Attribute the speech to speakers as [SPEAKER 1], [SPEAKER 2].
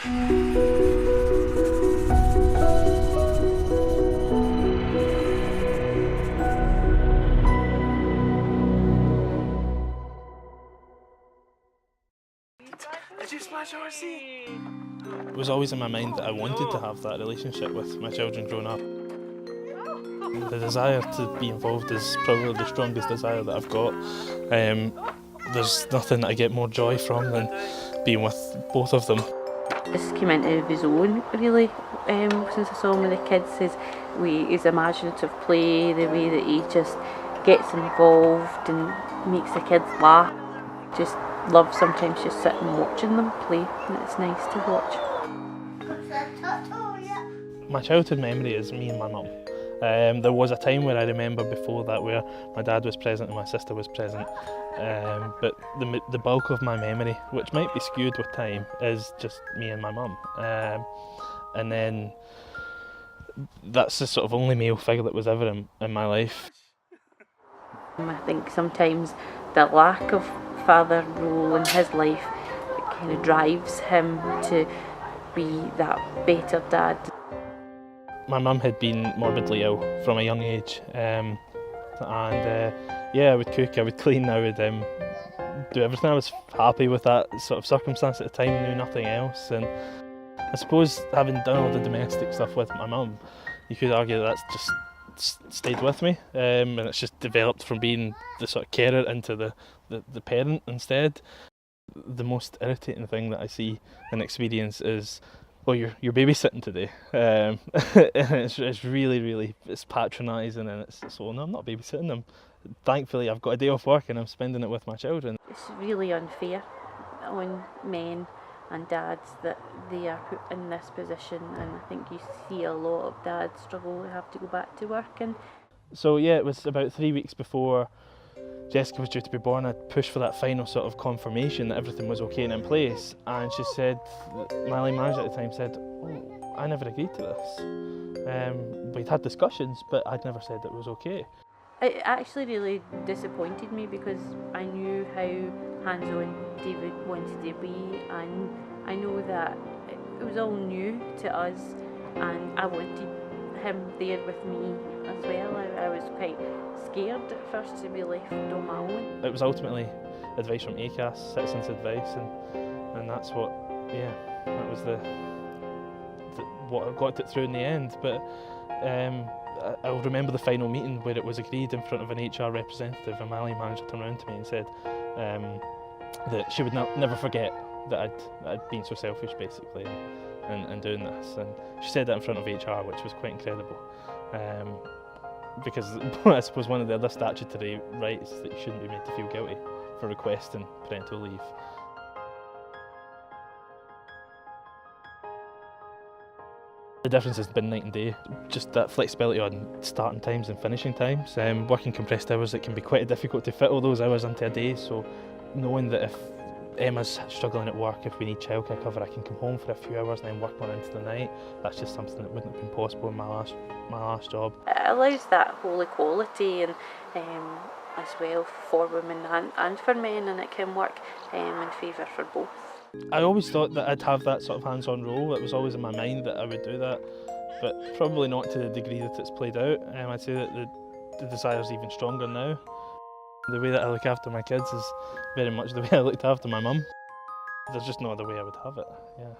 [SPEAKER 1] Did you smash RC?
[SPEAKER 2] It was always in my mind that I wanted to have that relationship with my children growing up. The desire to be involved is probably the strongest desire that I've got. There's nothing that I get more joy from than being with both of them.
[SPEAKER 3] This came into his own really since I saw him with the kids. His imaginative play, the way that he just gets involved and makes the kids laugh. Just love sometimes just sitting and watching them play, and it's nice to watch.
[SPEAKER 2] My childhood memory is me and my mum. There was a time where I remember before that where my dad was present and my sister was present, but the bulk of my memory, which might be skewed with time, is just me and my mum. And then that's the sort of only male figure that was ever in my life.
[SPEAKER 3] I think sometimes the lack of father role in his life, it kind of drives him to be that better dad.
[SPEAKER 2] My mum had been morbidly ill from a young age, and yeah, I would cook, I would clean, I would do everything. I was happy with that sort of circumstance at the time, knew nothing else. And I suppose having done all the domestic stuff with my mum, you could argue that that's just stayed with me, and it's just developed from being the sort of carer into the parent instead. The most irritating thing that I see and experience is, well, you're babysitting today, and it's really it's patronising, and it's well, no, I'm not babysitting them. Thankfully, I've got a day off work and I'm spending it with my children.
[SPEAKER 3] It's really unfair on men and dads that they are put in this position, and I think you see a lot of dads struggle to have to go back to work. And
[SPEAKER 2] so yeah, it was about 3 weeks before Jessica was due to be born. I'd pushed for that final sort of confirmation that everything was okay and in place, and she said, my line manager at the time said, oh, I never agreed to this. We'd had discussions, but I'd never said it was okay.
[SPEAKER 3] it actually really disappointed me because I knew how hands-on David wanted to be, and I know that it was all new to us, and I wanted him there with me as well. I was quite scared at first to be left on my own.
[SPEAKER 2] It was ultimately advice from ACAS, citizens' advice, and that's what, yeah, that was what got it through in the end. But I'll remember the final meeting where it was agreed in front of an HR representative, and my line manager turned around to me and said that she would never forget that I'd been so selfish, basically, in doing this. And she said that in front of HR, which was quite incredible. Because I suppose one of the other statutory rights is that you shouldn't be made to feel guilty for requesting parental leave. The difference has been night and day. Just that flexibility on starting times and finishing times. Working compressed hours, it can be quite difficult to fit all those hours into a day, so knowing that if Emma's struggling at work, if we need childcare cover, I can come home for a few hours and then work on into the night. That's just something that wouldn't have been possible in my last job.
[SPEAKER 3] It allows that whole equality and as well for women and for men, and it can work in favour for both.
[SPEAKER 2] I always thought that I'd have that sort of hands-on role. It was always in my mind that I would do that, but probably not to the degree that it's played out. I'd say that the desire's even stronger now. The way that I look after my kids is very much the way I looked after my mum. There's just no other way I would have it, yeah.